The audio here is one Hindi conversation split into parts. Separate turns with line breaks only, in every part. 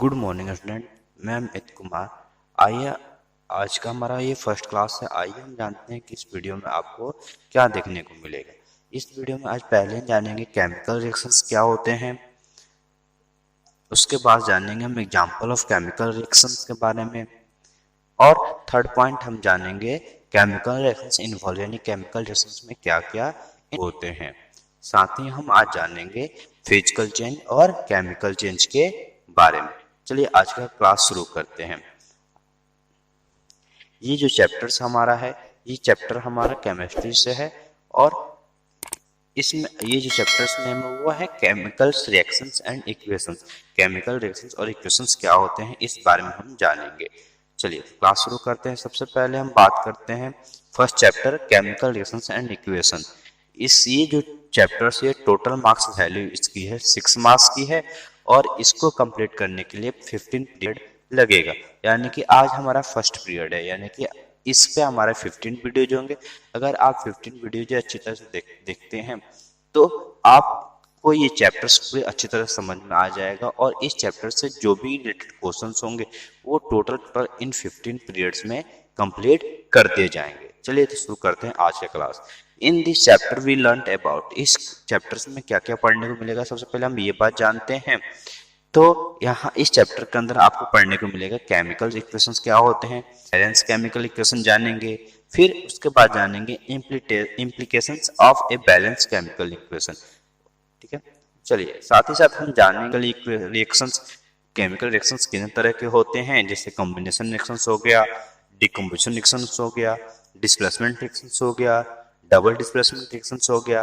गुड मॉर्निंग स्टूडेंट, मैं अमित कुमार। आइए, आज का हमारा ये फर्स्ट क्लास है। आइए हम जानते हैं कि इस वीडियो में आपको क्या देखने को मिलेगा। इस वीडियो में आज पहले हम जानेंगे केमिकल रिएक्शंस क्या होते हैं, उसके बाद जानेंगे हम एग्जांपल ऑफ केमिकल रिएक्शंस के बारे में, और थर्ड पॉइंट हम जानेंगे केमिकल रिएक्शंस इन्वॉल्व यानी केमिकल रिएक्शंस में क्या क्या होते हैं। साथ ही हम आज जानेंगे फिजिकल चेंज और केमिकल चेंज के बारे में। चलिए आज का क्लास शुरू करते हैं। ये जो चैप्टर्स हमारा है, ये चैप्टर हमारा केमिस्ट्री से है, और इसमें ये जो चैप्टर्स नेम है वो है chemicals reactions and equations. Chemical reactions और इक्वेशंस क्या होते हैं इस बारे में हम जानेंगे। चलिए क्लास शुरू करते हैं। सबसे पहले हम बात करते हैं first chapter chemical reactions and equation. ये जो चैप्टर्स ये टोटल मार्क्स वैल्यू इसकी है 6 मार्क्स की है, और इसको कंप्लीट करने के लिए 15 पीरियड लगेगा। यानी कि आज हमारा फर्स्ट पीरियड है, यानी कि इस पे हमारे 15 वीडियोज होंगे। अगर आप 15 वीडियोज अच्छी तरह से देखते हैं तो आपको ये चैप्टर्स पूरे अच्छी तरह समझ में आ जाएगा, और इस चैप्टर से जो भी रिलेटेड क्वेश्चंस होंगे वो टोटल इन 15 पीरियड्स में कंप्लीट कर दिए जाएंगे। चलिए तो शुरू करते हैं आज का class. In this chapter we learn about, इस चैप्टर्स में क्या क्या पढ़ने को मिलेगा। सबसे पहले हम ये बात जानते हैं, तो यहाँ इस चैप्टर के अंदर आपको पढ़ने को मिलेगा केमिकल इक्वेशंस क्या होते हैं, बैलेंस केमिकल इक्वेशन जानेंगे, फिर उसके बाद जानेंगे implications of a balance chemical equation. ठीक है, चलिए साथ ही साथ हम जानेंगे रिएक्शंस, केमिकल रिएक्शंस कितने तरह के होते हैं, जैसे कॉम्बिनेशन रिएक्शंस हो गया, डिकम्पोजिशन रिएक्शंस हो गया, डिस्प्लेसमेंट रिएक्शंस हो गया, डबल डिस्प्लेसमेंट रिएक्शंस हो गया,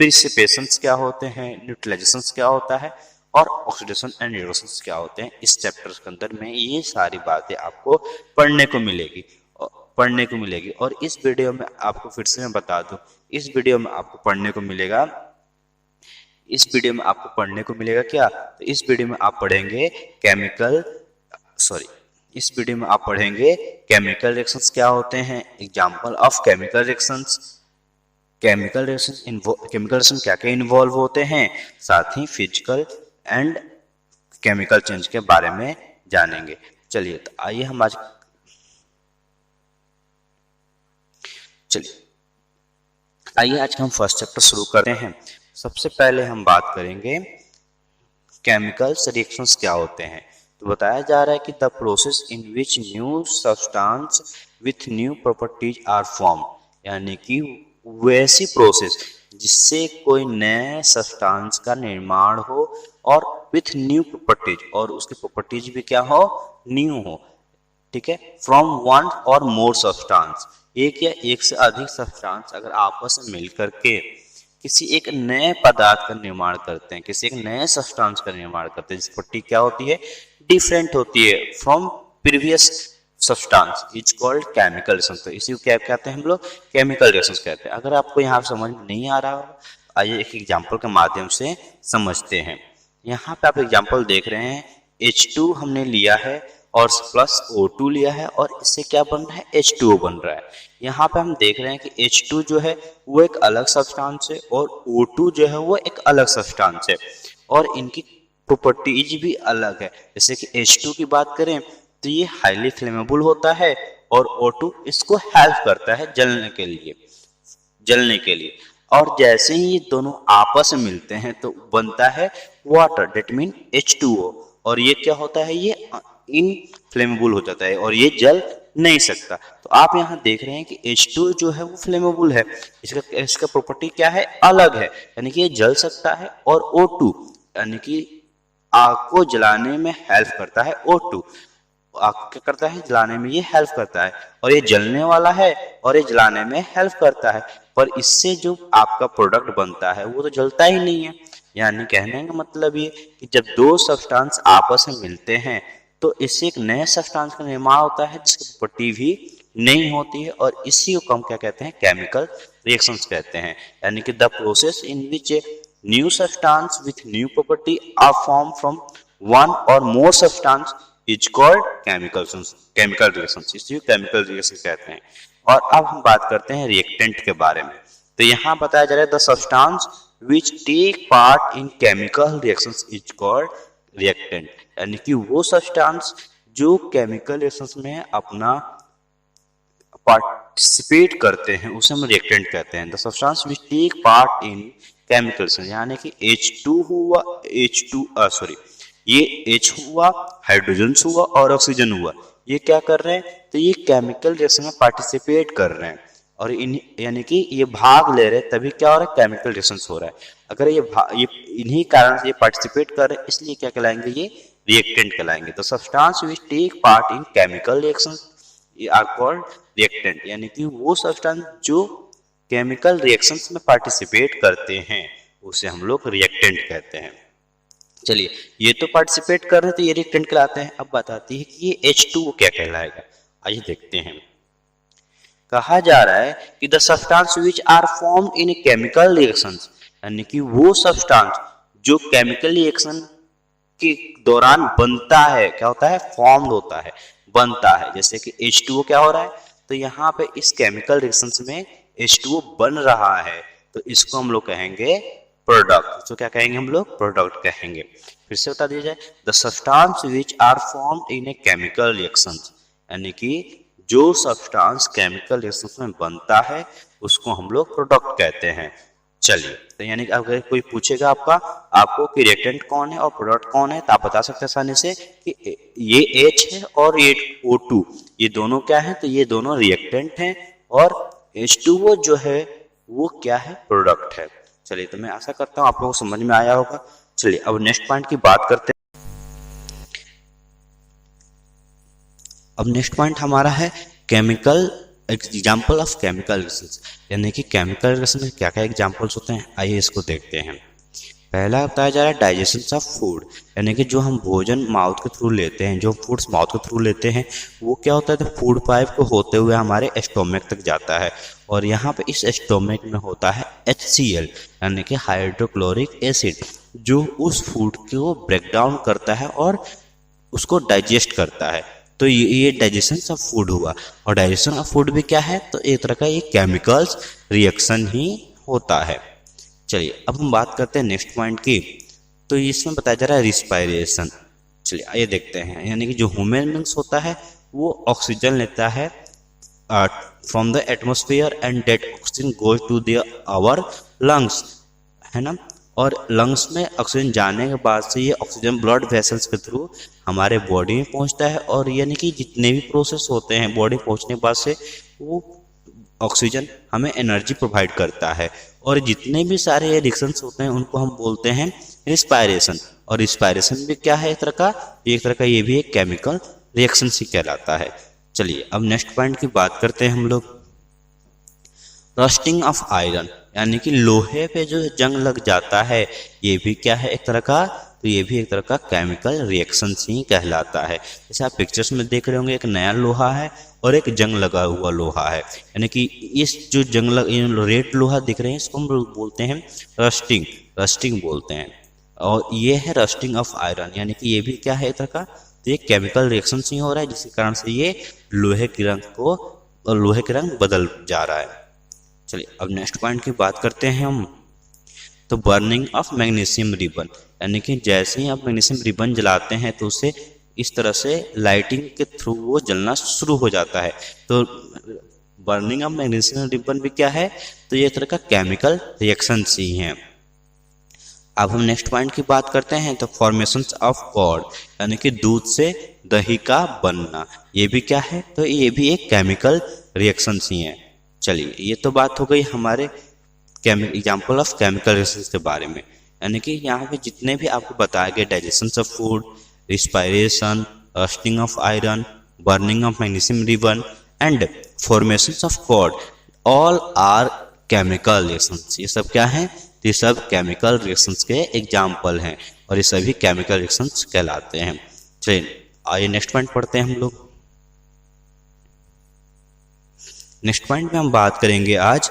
प्रिसिपिटेशंस क्या होते हैं, न्यूट्रलाइजेशंस क्या होता है, और ऑक्सीडेशन एंड रिडक्शंस क्या होते हैं। इस चैप्टर के अंदर में ये सारी बातें आपको पढ़ने को मिलेगी। और इस वीडियो में आपको फिर से मैं बता दूं, इस वीडियो में आपको पढ़ने को मिलेगा क्या, तो इस वीडियो में आप पढ़ेंगे इस वीडियो में आप पढ़ेंगे केमिकल रिएक्शंस क्या होते हैं, example of chemical reactions, chemical reaction क्या क्या इन्वॉल्व होते हैं, साथ ही फिजिकल एंड केमिकल चेंज के बारे में जानेंगे। चलिए तो आइए आज हम फर्स्ट चैप्टर शुरू करते हैं। सबसे पहले हम बात करेंगे केमिकल्स रिएक्शंस क्या होते हैं। तो बताया जा रहा है कि the process in which new substance with new properties are form, यानी कि वैसी प्रोसेस जिससे कोई नए सब्सटेंस का निर्माण हो और विथ न्यू प्रॉपर्टीज, और उसकी प्रॉपर्टीज भी क्या हो, न्यू हो। ठीक है, from one or more substance, एक या एक से अधिक सब्सटेंस अगर आपस में मिलकर के किसी एक नए पदार्थ का निर्माण करते हैं, किसी एक नए सब्सटेंस का निर्माण करते हैं, जिसकी प्रॉपर्टी क्या होती है, डिफरेंट होती है from previous substance, is called chemical reaction. तो इसी को क्या कहते हैं हम लोग, केमिकल रिएक्शंस कहते हैं। अगर आपको यहाँ समझ में नहीं आ रहा हो, आइए एक एग्जांपल के माध्यम से समझते हैं। यहाँ पे आप एग्जांपल देख रहे हैं, H2 हमने लिया है और प्लस O2 लिया है, और इससे क्या बन रहा है, H2O बन रहा है। यहाँ पे हम देख रहे हैं कि H2 जो है वो एक अलग सब्सटेंस है, और O2 जो है वो एक अलग सब्सटेंस है, और इनकी प्रॉपर्टीज भी अलग है। जैसे कि H2 की बात करें तो ये हाईली फ्लेमेबल होता है, और O2 इसको हेल्प करता है जलने के लिए। और जैसे ही ये दोनों आपस में मिलते हैं तो बनता है वाटर, डेट मीन H2O, और ये क्या होता है, ये इनफ्लेमेबल हो जाता है और ये जल नहीं सकता। तो आप यहाँ देख रहे हैं कि H2 जो है वो फ्लेमेबल है, इसका प्रॉपर्टी क्या है, अलग है, यानी कि ये जल सकता है, और O2 यानी कि आग को जलाने में हेल्प करता है। O2 आग को क्या करता है, जलाने में ये हेल्प करता है, और ये जलने वाला है और ये जलाने में हेल्प करता है, पर इससे जो आपका प्रोडक्ट बनता है वो तो जलता ही नहीं है। यानी कहने का मतलब ये कि जब दो सब्सटेंस आपस में मिलते हैं तो इससे एक नए सब्सटेंस का निर्माण होता है जिसकी प्रॉपर्टी भी नहीं होती है, और इसी को हम क्या कहते हैं, केमिकल रिएक्शंस कहते हैं। यानी कि the process in which a new substance with new property are form from one or more substance is called chemical reactions, इसी को केमिकल रिएक्शन कहते हैं। और अब हम बात करते हैं रिएक्टेंट के बारे में। तो यहाँ बताया जा रहा है the substance which take part in chemical reactions is called reactant, यानी कि वो सब्सटेंस जो केमिकल रिएक्शंस में अपना पार्टिसिपेट करते हैं उसे हम रिएक्टेंट कहते हैं। The substance which take part in chemical reaction, यानी कि H2 हुआ, ये H हुआ, हाइड्रोजन हुआ और ऑक्सीजन हुआ, ये क्या कर रहे हैं, तो ये केमिकल रिएक्शन में पार्टिसिपेट कर रहे हैं और यानी कि ये भाग ले रहे हैं, तभी क्या हो रहा है, केमिकल रिएक्शन हो रहा है। अगर ये इन्हीं कारण से ये पार्टिसिपेट कर रहे हैं, इसलिए क्या कहलाएंगे, ये रिएक्टेंट कहलाएंगे। तो substance which take part in chemical reaction are called reactant, यानी कि वो सब्सटेंस जो केमिकल रिएक्शंस में पार्टिसिपेट करते हैं उसे हम लोग रिएक्टेंट कहते हैं। चलिए, ये तो पार्टिसिपेट कर रहे हैं तो ये रिएक्टेंट कहलाते हैं। अब बताती है कि ये H2O क्या कहलाएगा, आइए देखते हैं। कहा जा रहा है कि the substance which are formed in chemical reactions, यानी कि वो सब्सटेंस जो केमिकल रिएक्शन के दौरान बनता है, क्या होता है, फॉर्म्ड होता है, बनता है। जैसे कि H2O क्या हो रहा है, तो यहाँ पे इस केमिकल रिएक्शंस में H2O बन रहा है, तो इसको हम लोग कहेंगे प्रोडक्ट। तो क्या कहेंगे हम लोग, प्रोडक्ट कहेंगे। फिर से बता दिया जाए, the substance which are formed in a chemical reactions, यानी कि जो सब्सटेंस केमिकल रिएक्शंस में बनता है उसको हम लोग प्रोडक्ट कहते हैं। चलिए, तो यानी कि अगर कोई पूछेगा आपको कि रिएक्टेंट कौन है और प्रोडक्ट कौन है, तो आप बता सकते हैं आसानी से कि ये H है और ये O2, ये दोनों क्या है, तो ये दोनों रिएक्टेंट हैं और H2O जो है वो क्या है, प्रोडक्ट है। चलिए, तो मैं आशा करता हूँ आप लोगों को समझ में आया होगा। चलिए, अब नेक्स्ट पॉइंट की बात करते हैं। अब नेक्स्ट पॉइंट हमारा है chemical example of chemical reactions, यानी कि केमिकल रिएक्शन में क्या क्या एग्जाम्पल्स होते हैं, आइए इसको देखते हैं। पहला बताया जा रहा है डाइजेशन ऑफ फूड, यानी कि जो हम भोजन माउथ के थ्रू लेते हैं, जो फूड्स माउथ के थ्रू लेते हैं वो क्या होता है, तो फूड पाइप को होते हुए हमारे स्टोमक तक जाता है और यहाँ पे इस स्टोमक में होता है HCl, यानी कि हाइड्रोक्लोरिक एसिड, जो उस फूड को ब्रेक डाउन करता है और उसको डाइजेस्ट करता है। तो ये डाइजेशन ऑफ फूड हुआ, और डाइजेशन ऑफ फूड भी क्या है, तो एक तरह का ये केमिकल्स रिएक्शन ही होता है। चलिए, अब हम बात करते हैं नेक्स्ट पॉइंट की। तो इसमें बताया जा रहा है रिस्पायरेशन। चलिए आइए देखते हैं, यानी कि जो ह्यूमन बींग्स होता है वो ऑक्सीजन लेता है from the atmosphere and that oxygen goes to the our lungs, है ना, और लंग्स में ऑक्सीजन जाने के बाद से ये ऑक्सीजन ब्लड वेसल्स के थ्रू हमारे बॉडी में पहुंचता है, और यानी कि जितने भी प्रोसेस होते हैं बॉडी पहुंचने के बाद से वो ऑक्सीजन हमें एनर्जी प्रोवाइड करता है, और जितने भी सारे रिएक्शंस होते हैं उनको हम बोलते हैं रिस्पायरेशन। और रिस्पायरेशन भी क्या है, एक तरह का ये भी एक केमिकल रिएक्शन ही कहलाता है। चलिए, अब नेक्स्ट पॉइंट की बात करते हैं हम लोग, रस्टिंग ऑफ आयरन, यानी कि लोहे पे जो जंग लग जाता है, ये भी क्या है, एक तरह का, तो ये भी एक तरह का केमिकल रिएक्शन ही कहलाता है। जैसे आप पिक्चर्स में देख रहे होंगे, एक नया लोहा है और एक जंग लगा हुआ लोहा है, यानी कि इस जो रेड लोहा दिख रहे हैं इसको हम बोलते हैं रस्टिंग बोलते हैं, और ये है रस्टिंग ऑफ आयरन, यानी कि ये भी क्या है, एक तरह का, तो ये केमिकल रिएक्शन ही हो रहा है, जिसके कारण से ये लोहे के रंग बदल जा रहा है। चलिए, अब नेक्स्ट पॉइंट की बात करते हैं हम, तो बर्निंग ऑफ मैग्नीशियम रिबन, यानी कि जैसे ही आप मैग्नीशियम रिबन जलाते हैं तो उसे इस तरह से लाइटिंग के थ्रू वो जलना शुरू हो जाता है। तो बर्निंग ऑफ मैग्नीशियम रिबन भी क्या है, तो ये तरह का केमिकल रिएक्शन ही है। अब हम नेक्स्ट पॉइंट की बात करते हैं, तो फॉर्मेशन ऑफ कर्ड, यानी कि दूध से दही का बनना, ये भी क्या है, तो ये भी एक केमिकल रिएक्शन ही है। चलिए, ये तो बात हो गई हमारे एग्जाम्पल ऑफ केमिकल रिएक्शंस के बारे में, यानी कि यहाँ पे जितने भी आपको बताए गए digestion of food, respiration, rusting of iron, burning of magnesium ribbon and formation of curd, all are chemical reactions. ये सब क्या है, ये सब केमिकल रिएक्शंस के एग्जाम्पल हैं और ये सभी केमिकल रिएक्शंस कहलाते हैं। चलिए, आइए नेक्स्ट पॉइंट पढ़ते हैं हम लोग। नेक्स्ट पॉइंट में हम बात करेंगे आज,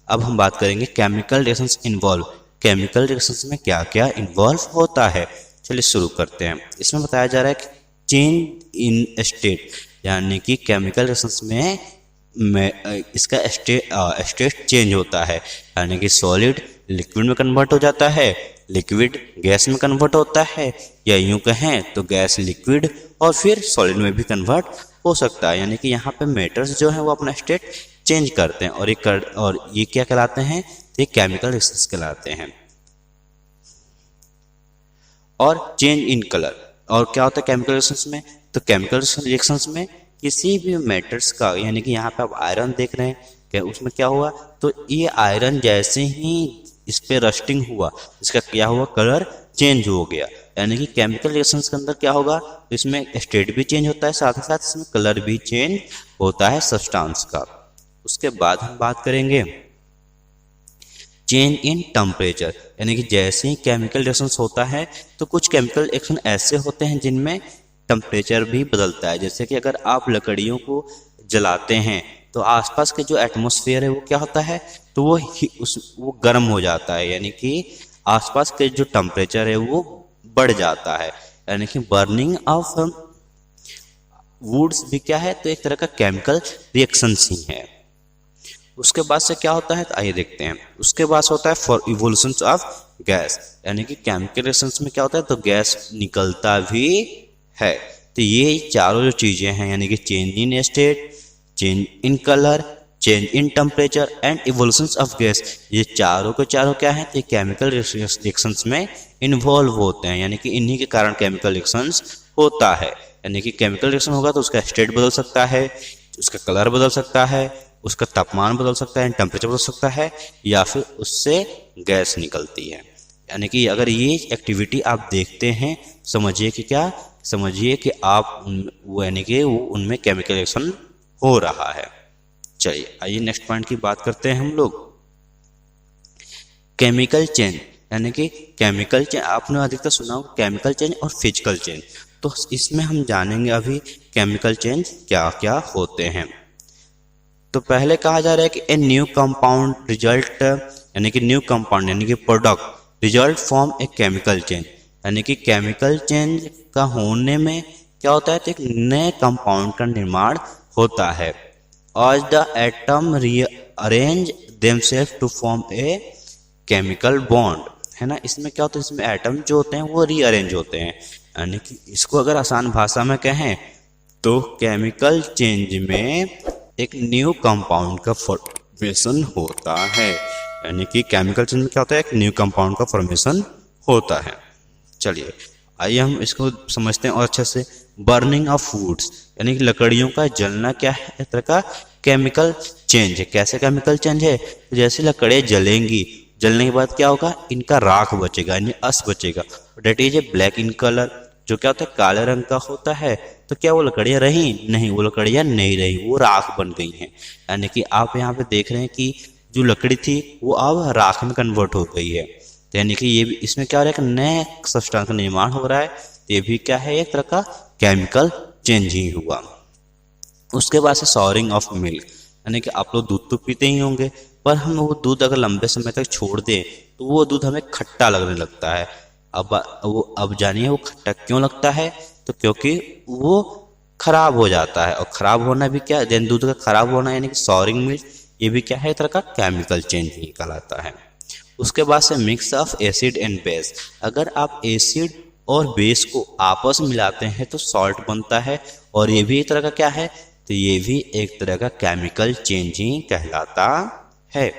अब हम बात करेंगे chemical reactions involve, chemical reactions में क्या क्या इन्वॉल्व होता है। चलिए शुरू करते हैं। इसमें बताया जा रहा है कि चेंज इन स्टेट, यानी कि केमिकल रिएक्शंस में इसका स्टेट चेंज होता है, यानी कि सॉलिड लिक्विड में कन्वर्ट हो जाता है, लिक्विड गैस में कन्वर्ट होता है, या यूं कहें तो गैस लिक्विड और फिर सॉलिड में भी कन्वर्ट हो सकता है। यानी कि यहाँ पे मैटर्स जो है वो अपना स्टेट चेंज करते हैं और ये क्या कहलाते हैं, ये केमिकल रिएक्शंस कहलाते हैं। और चेंज इन कलर, और क्या होता है केमिकल रिएक्शंस में, तो केमिकल रिएक्शंस में किसी भी मैटर्स का, यानी कि यहाँ पे आप आयरन देख रहे हैं कि उसमें क्या हुआ, तो ये आयरन जैसे ही इस पे रस्टिंग हुआ, इसका क्या हुआ, कलर चेंज हो गया। यानी कि केमिकल रिएक्शंस के अंदर क्या होगा, इसमें स्टेट भी चेंज होता है, साथ ही साथ इसमें कलर भी चेंज होता है सब्सटेंस का। उसके बाद हम बात करेंगे चेंज इन टेम्परेचर, यानी कि जैसे ही केमिकल रिएक्शंस होता है तो कुछ केमिकल रिएक्शन ऐसे होते हैं जिनमें टेम्परेचर भी बदलता है। जैसे कि अगर आप लकड़ियों को जलाते हैं तो आसपास के जो एटमॉस्फेयर है वो क्या होता है, तो वो गर्म हो जाता है, यानी कि आसपास के जो टेम्परेचर है वो बढ़ जाता है। यानी कि बर्निंग ऑफ वुड्स भी क्या है, तो एक तरह का केमिकल रिएक्शंस ही है। उसके बाद से क्या होता है, तो आइए देखते हैं। उसके बाद होता है फॉर इवोल्यूशन ऑफ गैस, यानी कि केमिकल रिएक्शंस में क्या होता है, तो गैस निकलता भी है। तो ये चारों जो चीजें हैं, यानी कि change in state, change in colour, change in temperature and evolution of gas, ये चारों के चारों क्या है, तो केमिकल रिएक्शंस में इन्वॉल्व होते हैं। यानी कि इन्हीं के कारण केमिकल रिएक्शंस होता है। यानी कि केमिकल रिएक्शन होगा तो उसका स्टेट बदल सकता है, उसका कलर बदल सकता है, उसका तापमान बदल सकता है, टेम्परेचर बदल सकता है, या फिर उससे गैस निकलती है। यानी कि अगर ये एक्टिविटी आप देखते हैं, समझिए कि क्या, समझिए कि आप वो यानी कि वो उनमें केमिकल रिएक्शन हो रहा है। चलिए आइए नेक्स्ट पॉइंट की बात करते हैं हम लोग। केमिकल चेंज, यानी कि केमिकल चेंज आपने अधिकतर सुना होगा, केमिकल चेंज और फिजिकल चेंज। तो इसमें हम जानेंगे अभी केमिकल चेंज क्या क्या होते हैं। तो पहले कहा जा रहा है कि ए न्यू कंपाउंड रिजल्ट, यानी कि न्यू कंपाउंड यानी कि product result from a chemical change, यानी कि केमिकल चेंज का होने में क्या होता है, तो एक नए कंपाउंड का निर्माण होता है। आज the atom rearrange themselves to form a chemical bond, है ना। इसमें क्या होता है, इसमें एटम जो होते हैं वो रीअरेंज होते हैं। यानी कि इसको अगर आसान भाषा में कहें तो केमिकल चेंज में एक न्यू कंपाउंड का फॉर्मेशन होता है। यानी कि केमिकल चेंज में क्या होता है, एक न्यू कंपाउंड का फॉर्मेशन होता है। चलिए आइए हम इसको समझते हैं और अच्छे से। बर्निंग ऑफ फूड्स, यानी कि लकड़ियों का जलना क्या है, एक तरह का केमिकल चेंज है। कैसे केमिकल चेंज है, तो जैसे लकड़ियाँ जलेंगी, जलने के बाद क्या होगा, इनका राख बचेगा, यानी अस बचेगा, that is a black in colour, जो क्या होता है काले रंग का होता है। तो क्या वो लकड़ियाँ रही, नहीं, वो लकड़ियाँ नहीं रही, वो राख बन गई हैं। यानी कि आप यहाँ पे देख रहे हैं कि जो लकड़ी थी वो अब राख में कन्वर्ट हो गई है। तो यानी कि ये भी इसमें क्या हो रहा है, नए सब्सटेंस का निर्माण हो रहा है। ये भी क्या है, एक तरह का केमिकल चेंज ही हुआ। उसके बाद से सॉरिंग ऑफ मिल्क, यानी कि आप लोग दूध तो पीते ही होंगे, पर हम वो दूध अगर लंबे समय तक छोड़ दें तो वो दूध हमें खट्टा लगने लगता है। अब जानिए वो खट्टा क्यों लगता है, तो क्योंकि वो खराब हो जाता है। और खराब होना भी क्या, देन दूध का खराब होना यानी कि सॉरिंग मिल्क, ये भी क्या है, एक तरह का केमिकल चेंज ही कहलाता है। उसके बाद से mix of acid and base, अगर आप एसिड और बेस को आपस में मिलाते हैं तो सॉल्ट बनता है, और ये भी एक तरह का क्या है, तो ये भी एक तरह का केमिकल चेंज ही कहलाता है।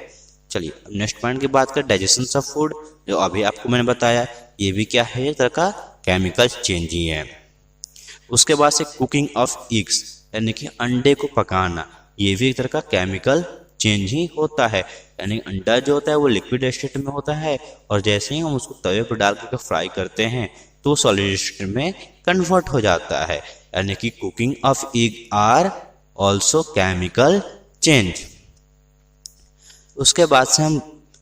चलिए अब नेक्स्ट पॉइंट की बात करें, डाइजेशन ऑफ फूड, जो अभी आपको मैंने बताया, ये भी क्या है, एक तरह का केमिकल चेंज ही है। उसके बाद से कुकिंग ऑफ एग्स, यानी कि अंडे को पकाना, ये भी एक तरह का केमिकल चेंज ही होता है। यानी अंडा जो होता है वो लिक्विड स्टेट में होता है, और जैसे ही हम उसको तवे पर डाल कर फ्राई करते हैं तो सॉलिड स्टेट में कन्वर्ट हो जाता है। यानी कि cooking of egg are also chemical change. उसके बाद से हम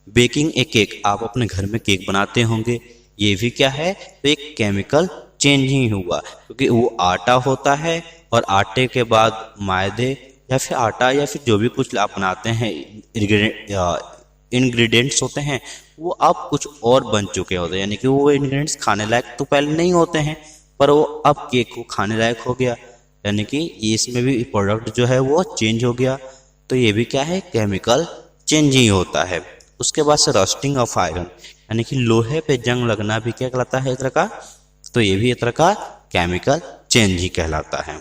बेकिंग ए केक, आप अपने घर में केक बनाते होंगे, ये भी क्या है, तो एक केमिकल चेंज ही हुआ, क्योंकि वो आटा होता है और आटे के बाद मैदे या फिर आटा या फिर जो भी कुछ आप बनाते हैं इंग्रेडिएंट्स होते हैं वो अब कुछ और बन चुके होते हैं। यानी कि वो इंग्रेडिएंट्स खाने लायक तो पहले नहीं होते हैं, पर वो अब केक को खाने लायक हो गया। यानी कि इसमें भी प्रोडक्ट जो है वो चेंज हो गया। तो ये भी क्या है, केमिकल चेंज ही होता है। उसके बाद से रस्टिंग ऑफ आयरन, यानी कि लोहे पे जंग लगना भी क्या कहलाता है एक तरह का, तो ये भी एक तरह का केमिकल चेंज ही कहलाता है।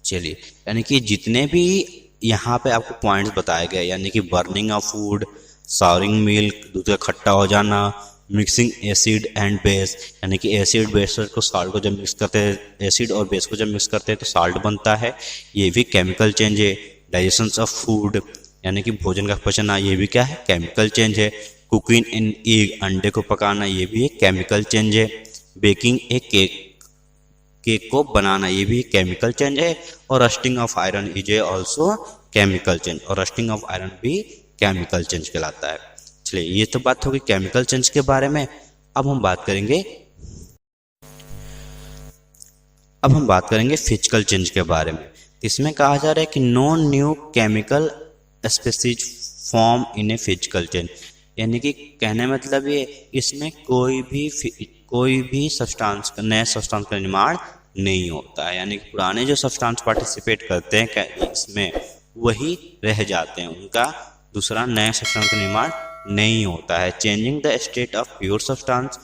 चलिए, यानी कि जितने भी यहाँ पे आपको पॉइंट्स बताए गए, यानी कि बर्निंग ऑफ फूड, साउरिंग मिल्क, दूध का खट्टा हो जाना, मिक्सिंग एसिड एंड बेस, यानी कि एसिड बेस को साल्ट को जब मिक्स करते हैं, एसिड और बेस को जब मिक्स करते हैं तो साल्ट बनता है, ये भी केमिकल चेंज है। डाइजेशन ऑफ फूड, यानी कि भोजन का पचना, ये भी क्या है, केमिकल चेंज है। कुकिंग इन एग, अंडे को पकाना, ये भी एक केमिकल चेंज है। बेकिंग ए केक को बनाना, ये भी केमिकल चेंज है। और rusting of iron is a also chemical change, और रस्टिंग ऑफ आयरन भी केमिकल चेंज कहलाता है। चलिए, ये तो बात होगी केमिकल चेंज के बारे में। अब हम बात करेंगे फिजिकल चेंज के बारे में। इसमें कहा जा रहा है कि no new chemical species form in a physical change, यानी कि कहने मतलब ये, इसमें कोई भी सब्सटेंस, नए सब्सटेंस का निर्माण नहीं होता है, यानी कि पुराने जो सब्सटेंस पार्टिसिपेट करते हैं इसमें वही रह जाते हैं, उनका दूसरा नया सब्सटेंस का निर्माण नहीं होता है। Changing the state of pure substance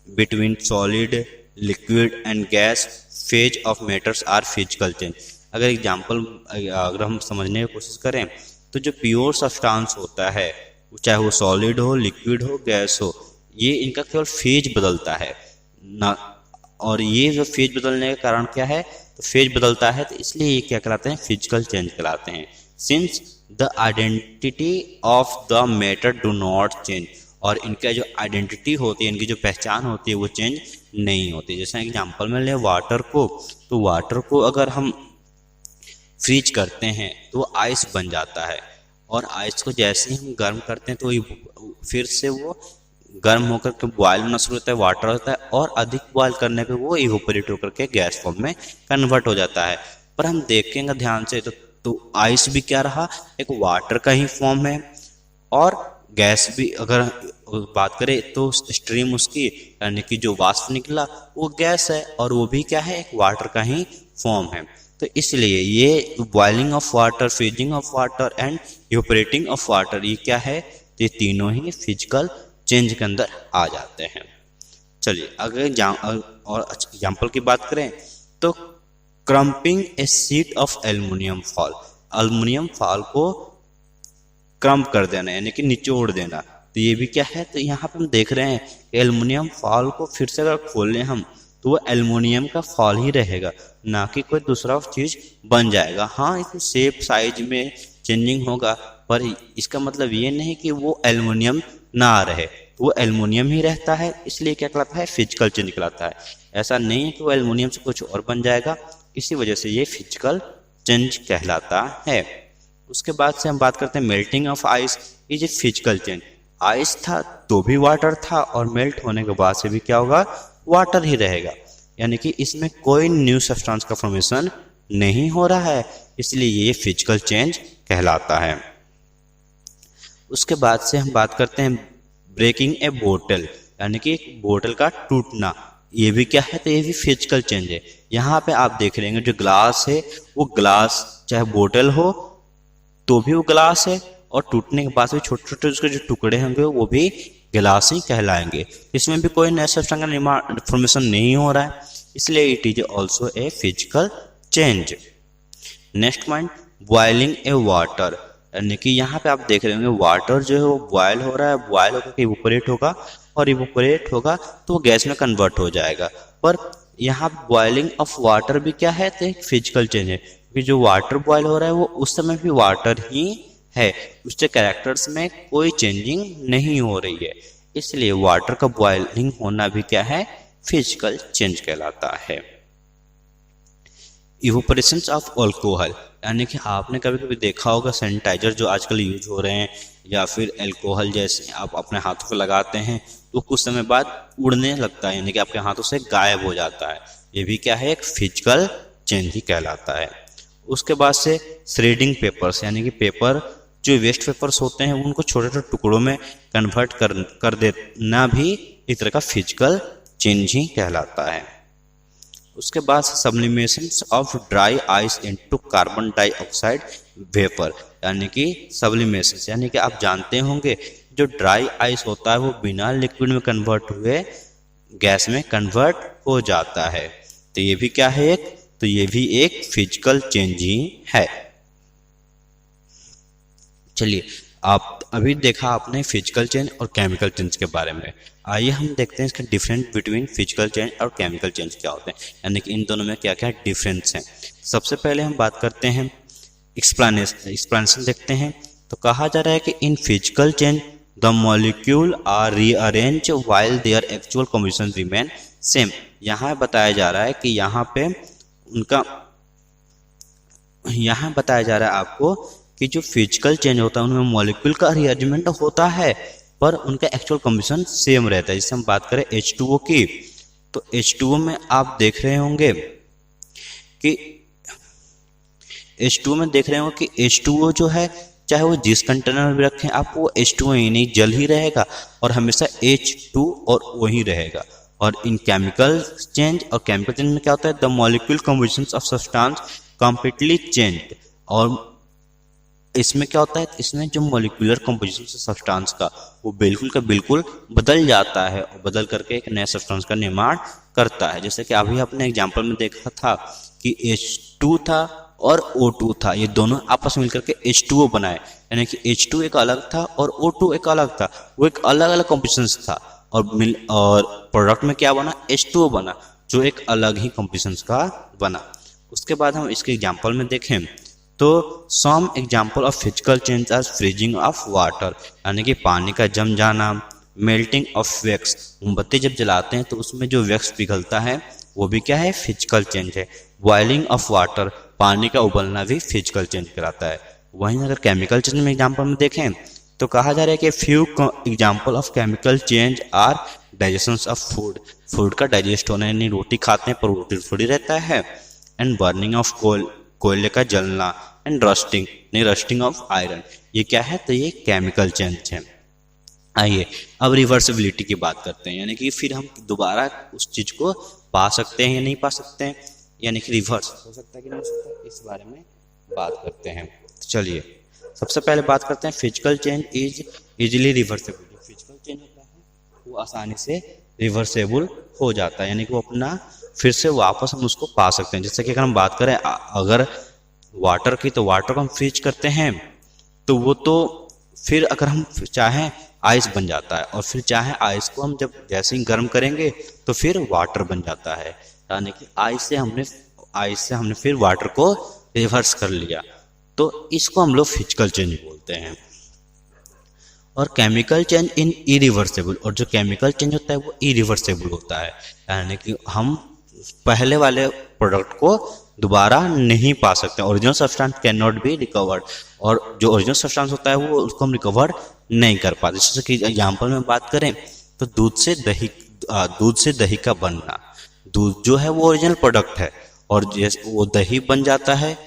between solid, liquid and gas phase of matters are physical change. अगर हम समझने की कोशिश करें तो जो प्योर सब्सटेंस होता है, चाहे वो सॉलिड हो, लिक्विड हो, गैस हो, ये इनका केवल फेज बदलता है ना। और ये जो फेज बदलने का कारण क्या है, तो फेज बदलता है तो इसलिए ये क्या कहलाते हैं, फिजिकल चेंज कहलाते हैं। Since the identity of the matter do not change, और इनका जो आइडेंटिटी होती है, इनकी जो पहचान होती है वो चेंज नहीं होती। जैसे एग्जांपल में ले वाटर को, तो वाटर को अगर हम फ्रीज करते हैं तो वो आइस बन जाता है, और आइस को जैसे ही हम गर्म करते हैं तो फिर से वो गर्म होकर के बॉयल होना शुरू होता है, वाटर होता है, और अधिक बॉयल करने पे वो इवोपरेट होकर के गैस फॉर्म में कन्वर्ट हो जाता है। पर हम देखेंगे ध्यान से तो आइस भी क्या रहा, एक वाटर का ही फॉर्म है, और गैस भी अगर बात करें तो स्ट्रीम उसकी, यानी कि जो वाष्प निकला वो गैस है, और वो भी क्या है, एक वाटर का ही फॉर्म है। तो इसलिए ये boiling of water, freezing of water and evaporating of water, ये क्या है, ये तीनों ही फिजिकल चेंज के अंदर आ जाते हैं। चलिए, अगर एग्जाम्पल की बात करें तो krumping A sheet of aluminium fall, aluminium fall को क्रम्प कर देना, यानी कि निचोड़ देना, तो ये भी क्या है, तो यहाँ पे हम देख रहे हैं एल्युमिनियम फॉल को फिर से अगर खोल लें हम तो वो एल्युमिनियम का फॉल ही रहेगा, ना कि कोई दूसरा चीज बन जाएगा। हाँ, इसमें शेप साइज में चेंजिंग होगा, पर इसका मतलब ये नहीं कि वो एल्युमिनियम ना रहे, तो वो एल्युमिनियम ही रहता है, इसलिए क्या कहलाता है, फिजिकल चेंज कहलाता है। ऐसा नहीं है कि वो एल्युमिनियम से कुछ और बन जाएगा, इसी वजह से ये फिजिकल चेंज कहलाता है। उसके बाद से हम बात करते हैं melting of ice is a physical change. Ice था तो भी वाटर था, और मेल्ट होने के बाद से भी क्या होगा, वाटर ही रहेगा, यानी कि इसमें कोई न्यू सब्सटेंस का फॉर्मेशन नहीं हो रहा है, इसलिए ये फिजिकल चेंज कहलाता है। उसके बाद से हम बात करते हैं ब्रेकिंग ए बोतल, यानी कि एक बोतल का टूटना, ये भी क्या है, तो ये भी फिजिकल चेंज है। यहाँ पे आप देख रहे हैं जो ग्लास है, वो ग्लास चाहे बोतल हो तो भी वो ग्लास है, और टूटने के बाद भी छोटे छोटे उसके जो टुकड़े होंगे वो भी गिलास ही कहलाएंगे। इसमें भी कोई नया सब्सटेंस का निर्माण फॉर्मेशन नहीं हो रहा है, इसलिए it is also a physical change. Next point, boiling A water, यानी कि यहाँ पे आप देख रहे होंगे वाटर जो है वो बॉयल हो रहा है, बॉयल होकर इवोपरेट होगा, और इवोपरेट होगा तो वो गैस में कन्वर्ट हो जाएगा। पर यहाँ बॉइलिंग ऑफ वाटर भी क्या है, तो एक फिजिकल चेंज है, क्योंकि जो वाटर बॉयल हो रहा है वो उस समय भी वाटर ही है, उसके कैरेक्टर्स में कोई चेंजिंग नहीं हो रही है, इसलिए वाटर का बॉइलिंग होना भी क्या है, फिजिकल चेंज कहलाता है। इवोपरेशन ऑफ अल्कोहल, यानी कि आपने कभी कभी देखा होगा सैनिटाइजर जो आजकल यूज हो रहे हैं, या फिर अल्कोहल जैसे आप अपने हाथों को लगाते हैं तो कुछ समय बाद उड़ने लगता है, यानी कि आपके हाथों से गायब हो जाता है, ये भी क्या है, एक फिजिकल चेंज ही कहलाता है। उसके बाद से श्रेडिंग पेपर्स, यानी कि पेपर जो वेस्ट पेपर्स होते हैं उनको छोटे छोटे टुकड़ों में कन्वर्ट कर देना भी एक तरह का फिजिकल चेंज ही कहलाता है। उसके बाद sublimation of dry ice into carbon dioxide vapour, यानी कि सब्लिमेशन यानी कि आप जानते होंगे जो ड्राई आइस होता है वो बिना लिक्विड में कन्वर्ट हुए गैस में कन्वर्ट हो जाता है। तो ये भी क्या है एक, तो ये भी एक फिजिकल चेंज ही है। चलिए, आप अभी देखा आपने फिजिकल चेंज और केमिकल चेंज के बारे में, आइए हम देखते हैं इसका डिफरेंस बिटवीन फिजिकल चेंज और केमिकल चेंज क्या होते हैं, यानी कि इन दोनों में क्या क्या डिफरेंस हैं। सबसे पहले हम बात करते हैं एक्सप्लेनेशन देखते हैं। तो कहा जा रहा है कि in physical change the molecule are rearrange while their actual composition remain same. यहाँ बताया जा रहा है कि यहाँ बताया जा रहा है आपको कि जो फिजिकल चेंज होता है उनमें मॉलिक्यूल का रीअरेंजमेंट होता है पर उनका एक्चुअल कॉम्पोजिशन सेम रहता है। जैसे हम बात करें H2O की, तो H2O में आप देख रहे होंगे कि H2O जो है चाहे वो जिस कंटेनर में भी रखें आप, वो H2O ही नहीं जल ही रहेगा और हमेशा H2 और O ही रहेगा। और इन केमिकल चेंज में क्या होता है, the molecule composition of substance completely change. और इसमें क्या होता है, इसमें जो मॉलिक्यूलर कंपोजिशन से सब्सटेंस का वो बिल्कुल का बिल्कुल बदल जाता है और बदल करके एक नए सब्सटेंस का निर्माण करता है। जैसे कि अभी आपने एग्जांपल में देखा था कि H2 था और O2 था, ये दोनों आपस में मिलकर के H2O बनाए, यानी कि H2 एक अलग था और O2 एक अलग था, वो एक अलग अलग कंपोजिशन था और प्रोडक्ट में क्या बना, H2O बना, जो एक अलग ही कंपोजिशन का बना। उसके बाद हम इसके एग्जाम्पल में देखें तो some example of physical change are freezing of water, यानी कि पानी का जम जाना, मेल्टिंग ऑफ वैक्स, मोमबत्ती जब जलाते हैं तो उसमें जो वैक्स पिघलता है वो भी क्या है, फिजिकल चेंज है। बॉइलिंग ऑफ वाटर, पानी का उबलना भी फिजिकल चेंज कराता है। वहीं अगर केमिकल चेंज में एग्जाम्पल में देखें तो कहा जा रहा है कि few example of chemical change are digestion of food का डाइजेस्ट होना, यानी रोटी खाते हैं पर रोटी थोड़ी रहता है, एंड बर्निंग ऑफ कोयले का जलना, एंड रस्टिंग ऑफ आयरन, ये क्या है, तो ये केमिकल चेंज है। आइए अब रिवर्सिबिलिटी की बात करते हैं, यानी कि फिर हम दोबारा उस चीज को पा सकते हैं या नहीं पा सकते हैं, यानी कि रिवर्स हो सकता है कि नहीं हो सकता है, इस बारे में बात करते हैं। तो चलिए सबसे पहले बात करते हैं physical change is easily reversible. जो फिजिकल चेंज होता है वो आसानी से रिवर्सेबल हो जाता है, यानी कि वो अपना फिर से वापस हम उसको पा सकते हैं। जैसे कि अगर हम बात करें अगर वाटर की, तो वाटर को हम फ्रीज करते हैं तो वो तो फिर अगर हम चाहें आइस बन जाता है, और फिर चाहे आइस को हम जब जैसे ही गर्म करेंगे तो फिर वाटर बन जाता है, यानी कि आइस से हमने फिर वाटर को रिवर्स कर लिया, तो इसको हम लोग फिजिकल चेंज बोलते हैं। और केमिकल चेंज इन इरिवर्सेबल, और जो केमिकल चेंज होता है वो इरिवर्सेबल होता है, यानी कि हम पहले वाले प्रोडक्ट को दोबारा नहीं पा सकते। Original substance can not be recovered, और जो ओरिजिनल सब्सटेंस होता है वो उसको हम रिकवर नहीं कर पाते। जैसे कि एग्जाम्पल में बात करें तो दूध से दही का बनना, दूध जो है वो ओरिजिनल प्रोडक्ट है और जैसे वो दही बन जाता है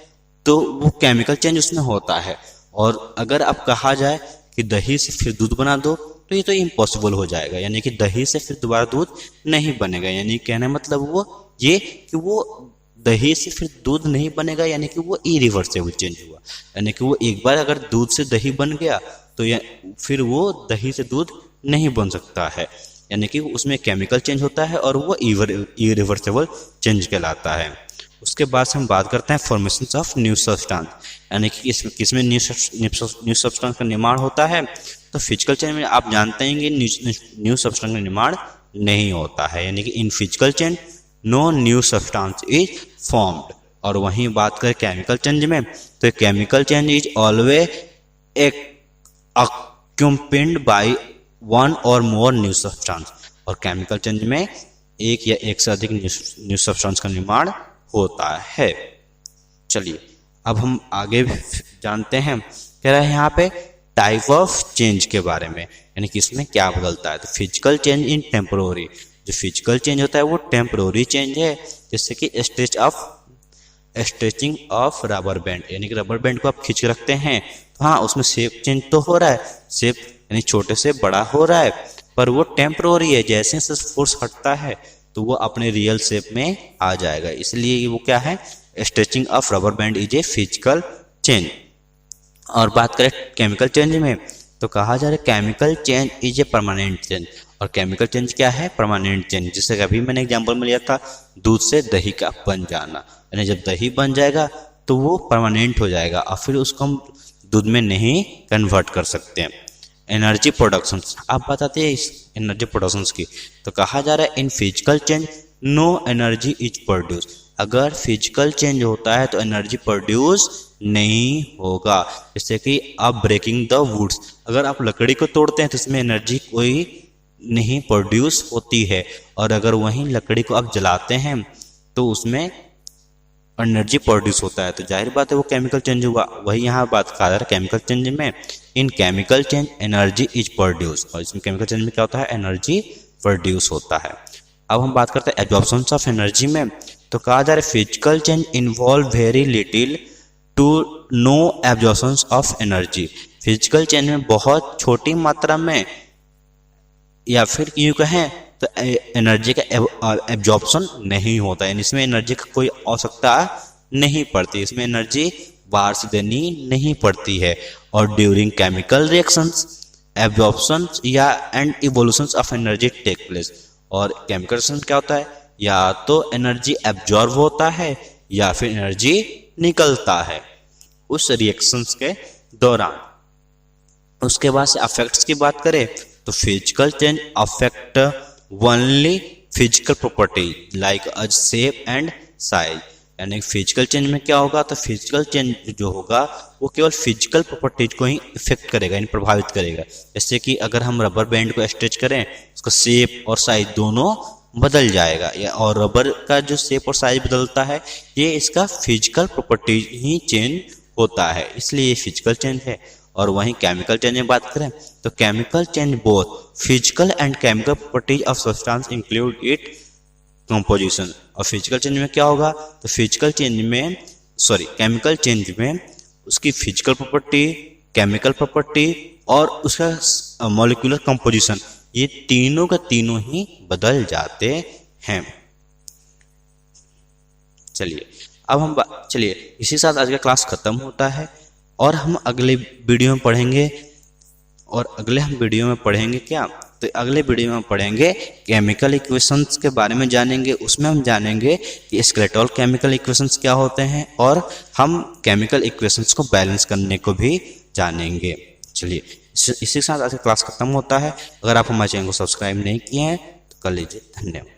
तो वो केमिकल चेंज उसमें होता है। और अगर अब कहा जाए कि दही से फिर दूध बना दो तो ये तो इम्पॉसिबल हो जाएगा, यानी कि दही से फिर दोबारा दूध नहीं बनेगा। यानी कहने मतलब वो ये कि वो दही से फिर दूध नहीं बनेगा, यानी कि वो इरिवर्सेबल चेंज हुआ, यानी कि वो एक बार अगर दूध से दही बन गया तो फिर वो दही से दूध नहीं बन सकता है, यानी कि उसमें केमिकल चेंज होता है और वो इरिवर्सेबल चेंज कहलाता है। उसके बाद हम बात करते हैं फॉर्मेशन ऑफ न्यू सब्सटेंस, यानी कि किसमें न्यू सब्सटेंस का निर्माण होता है। तो फिजिकल चेंज में आप जानते हैं कि न्यू सब्सटेंस का निर्माण नहीं होता है, यानी कि in physical change no new substance is formed. और वहीं बात करें केमिकल चेंज में तो chemical change is always accompanied by one or more new substance, और केमिकल चेंज में एक या एक से अधिक न्यू सब्सटेंस का निर्माण होता है। चलिए अब हम आगे जानते हैं, कह रहा है यहाँ पे टाइप ऑफ चेंज के बारे में, यानी कि इसमें क्या बदलता है। तो फिजिकल चेंज इन टेम्पोररी, जो फिजिकल चेंज होता है वो टेम्पोररी चेंज है, जैसे कि स्ट्रेचिंग ऑफ रबर बैंड, यानी कि रबर बैंड को आप खींच के रखते हैं तो हाँ उसमें शेप चेंज तो हो रहा है, शेप यानी छोटे से बड़ा हो रहा है, पर वो टेम्पोररी है। जैसे फोर्स हटता है तो वो अपने रियल शेप में आ जाएगा। इसलिए वो क्या है, stretching of rubber band is a physical change. और बात करें केमिकल चेंज में, तो कहा जा रहा है chemical change is a permanent change. और केमिकल चेंज क्या है, परमानेंट चेंज। जैसे अभी मैंने एग्जांपल में लिया था दूध से दही का बन जाना, यानी जब दही बन जाएगा तो वो परमानेंट हो जाएगा और फिर उसको हम दूध में नहीं कन्वर्ट कर सकते हैं। एनर्जी प्रोडक्शन, आप बताते हैं इस एनर्जी प्रोडक्शन की, तो कहा जा रहा है in physical change no energy is produce. अगर फिजिकल चेंज होता है तो एनर्जी प्रोड्यूस नहीं होगा। जैसे कि आप ब्रेकिंग द वुड्स, अगर आप लकड़ी को तोड़ते हैं तो इसमें एनर्जी कोई नहीं प्रोड्यूस होती है, और अगर वहीं लकड़ी को आप जलाते हैं तो उसमें एनर्जी प्रोड्यूस होता है, तो जाहिर बात है वो केमिकल चेंज हुआ। वही यहाँ बात कर रहा है केमिकल चेंज में, इन chemical change energy is produce, और इसमें केमिकल चेंज में क्या होता है, एनर्जी प्रोड्यूस होता है। अब हम बात करते हैं एब्जॉर्प्शन ऑफ एनर्जी में, तो कहा जा रहा है physical change involve very little to no absorption of energy. Physical change में बहुत छोटी मात्रा में या फिर यूँ कहें तो एनर्जी का एब्जॉर्प्शन नहीं होता है, इसमें एनर्जी का कोई आवश्यकता नहीं पड़ती, इसमें एनर्जी बाहर से देनी नहीं पड़ती है। और ड्यूरिंग केमिकल रिएक्शंस एब्जॉर्प्शन या and evolution of energy take place. और केमिकल रिएक्शन क्या होता है, या तो एनर्जी एब्जॉर्ब होता है या फिर एनर्जी निकलता है उस रिएक्शंस के दौरान। उसके बाद से अफेक्ट्स की बात करें तो physical change affect only physical property like a shape and size. यानी फिजिकल चेंज में क्या होगा, तो फिजिकल चेंज जो होगा वो केवल फिजिकल प्रॉपर्टीज को ही इफेक्ट करेगा, यानी प्रभावित करेगा। जैसे कि अगर हम रबर बैंड को स्ट्रेच करें, उसका शेप और साइज दोनों बदल जाएगा, या और रबर का जो शेप और साइज बदलता है ये इसका फिजिकल प्रॉपर्टीज ही चेंज होता है, इसलिए ये फिजिकल चेंज है। और वहीं केमिकल चेंज में बात करें तो chemical change both physical and chemical properties of substance include it composition. और फिजिकल चेंज में क्या होगा, तो फिजिकल चेंज में केमिकल चेंज में उसकी फिजिकल प्रॉपर्टी, केमिकल प्रॉपर्टी और उसका मॉलिक्यूलर कंपोजिशन, ये तीनों का तीनों ही बदल जाते हैं। चलिए अब हम चलिए इसी साथ आज का क्लास खत्म होता है, और हम अगले वीडियो में पढ़ेंगे, और अगले हम वीडियो में पढ़ेंगे क्या, तो अगले वीडियो में पढ़ेंगे केमिकल इक्वेशंस के बारे में जानेंगे। उसमें हम जानेंगे कि स्केलेटल केमिकल इक्वेशंस क्या होते हैं, और हम केमिकल इक्वेशंस को बैलेंस करने को भी जानेंगे। चलिए इसी के साथ आज का क्लास खत्म होता है। अगर आप हमारे चैनल को सब्सक्राइब नहीं किए हैं तो कर लीजिए। धन्यवाद।